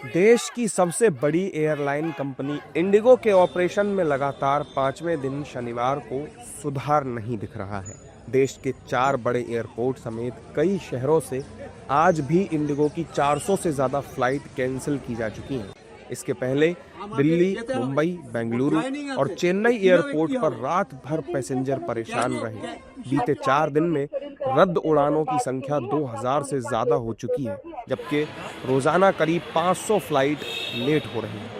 देश की सबसे बड़ी एयरलाइन कंपनी इंडिगो के ऑपरेशन में लगातार पांचवें दिन शनिवार को सुधार नहीं दिख रहा है। देश के 4 बड़े एयरपोर्ट समेत कई शहरों से आज भी इंडिगो की 400 से ज्यादा फ्लाइट कैंसिल की जा चुकी हैं। इसके पहले दिल्ली, मुंबई, बेंगलुरु और चेन्नई एयरपोर्ट पर रात भर पैसेंजर परेशान रहे। बीते 4 दिन में रद्द उड़ानों की संख्या 2000 से ज्यादा हो चुकी है, जबकि रोजाना करीब 500 फ्लाइट लेट हो रही हैं।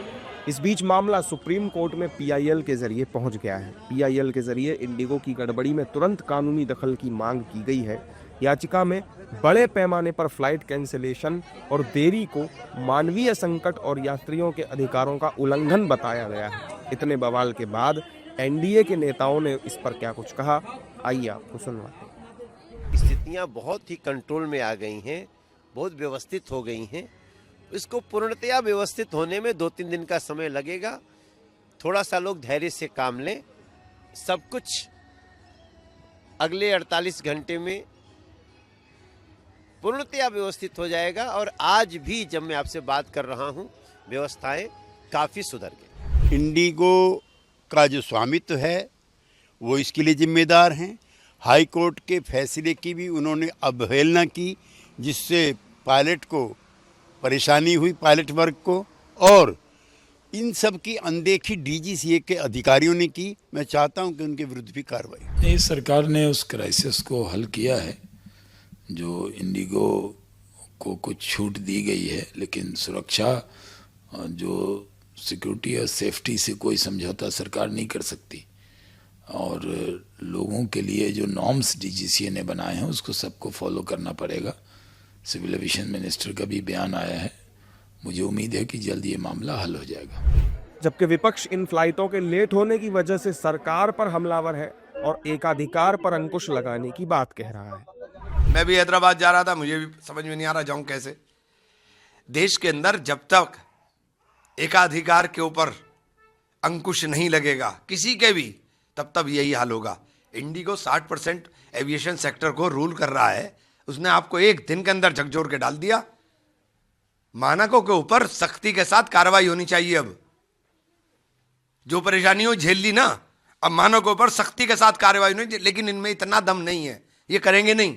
इस बीच मामला सुप्रीम कोर्ट में पीआईएल के जरिए पहुंच गया है। पीआईएल के जरिए इंडिगो की गड़बड़ी में तुरंत कानूनी दखल की मांग की गई है। याचिका में बड़े पैमाने पर फ्लाइट कैंसिलेशन और देरी को मानवीय संकट और यात्रियों के अधिकारों का उल्लंघन बताया गया है। इतने बवाल के बाद एनडीए के नेताओं ने इस पर क्या कुछ कहा, आइए आपको सुनवाते हैं। स्थितियां बहुत ही कंट्रोल में आ गई हैं, बहुत व्यवस्थित हो गई हैं। इसको पूर्णतया व्यवस्थित होने में 2-3 दिन का समय लगेगा। थोड़ा सा लोग धैर्य से काम लें। सब कुछ अगले 48 घंटे में पूर्णतया व्यवस्थित हो जाएगा और आज भी जब मैं आपसे बात कर रहा हूं, व्यवस्थाएं काफ़ी सुधर गई। इंडिगो का जो स्वामित्व है वो इसके लिए जिम्मेदार हैं। हाई कोर्ट के फैसले की भी उन्होंने अवहेलना की, जिससे पायलट को परेशानी हुई, पायलट वर्ग को, और इन सब की अनदेखी डीजीसीए के अधिकारियों ने की। मैं चाहता हूं कि उनके विरुद्ध भी कार्रवाई। नहीं, सरकार ने उस क्राइसिस को हल किया है। जो इंडिगो को कुछ छूट दी गई है, लेकिन सुरक्षा, जो सिक्योरिटी और सेफ्टी से कोई समझौता सरकार नहीं कर सकती। और लोगों के लिए जो नॉर्म्स डीजीसीए ने बनाए हैं उसको सबको फॉलो करना पड़ेगा। सिविल एविएशन मिनिस्टर का भी बयान आया है। मुझे उम्मीद है कि जल्द ये मामला हल हो जाएगा। जबकि विपक्ष इन फ्लाइटों के लेट होने की वजह से सरकार पर हमलावर है और एकाधिकार पर अंकुश लगाने की बात कह रहा है। मैं भी हैदराबाद जा रहा था, मुझे भी समझ में नहीं आ रहा जाऊं कैसे। देश के अंदर जब तक एकाधिकार के ऊपर अंकुश नहीं लगेगा किसी के भी, तब तक यही हाल होगा। इंडिगो 60% एविएशन सेक्टर को रूल कर रहा है। उसने आपको एक दिन के अंदर झकझोर के डाल दिया। मानकों के ऊपर सख्ती के साथ कार्रवाई होनी चाहिए। अब जो परेशानियों झेल ली ना, अब मानकों के ऊपर सख्ती के साथ कार्रवाई होनी, लेकिन इनमें इतना दम नहीं है, ये करेंगे नहीं।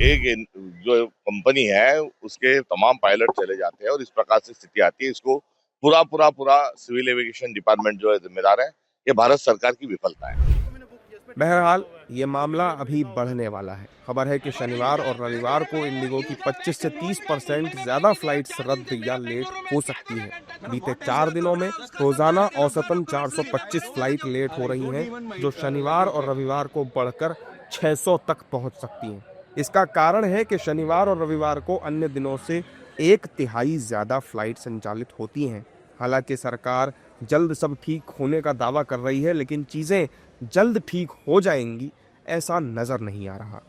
एक जो कंपनी है उसके तमाम पायलट चले जाते हैं और इस प्रकार से स्थिति आती है। इसको पूरा सिविल एविएशन डिपार्टमेंट जो है जिम्मेदार है। ये भारत सरकार की विफलता है। बहरहाल ये मामला अभी बढ़ने वाला है। खबर है कि शनिवार और रविवार को इंडिगो की 25 से 30% ज्यादा फ्लाइट्स रद्द या लेट हो सकती है। बीते 4 दिनों में रोजाना औसतन 425 फ्लाइट लेट हो रही हैं, जो शनिवार और रविवार को बढ़कर 600 तक पहुंच सकती हैं। इसका कारण है कि शनिवार और रविवार को अन्य दिनों से 1/3 ज्यादा फ्लाइट संचालित होती हैं। हालांकि सरकार जल्द सब ठीक होने का दावा कर रही है, लेकिन चीजें जल्द ठीक हो जाएंगी ऐसा नजर नहीं आ रहा।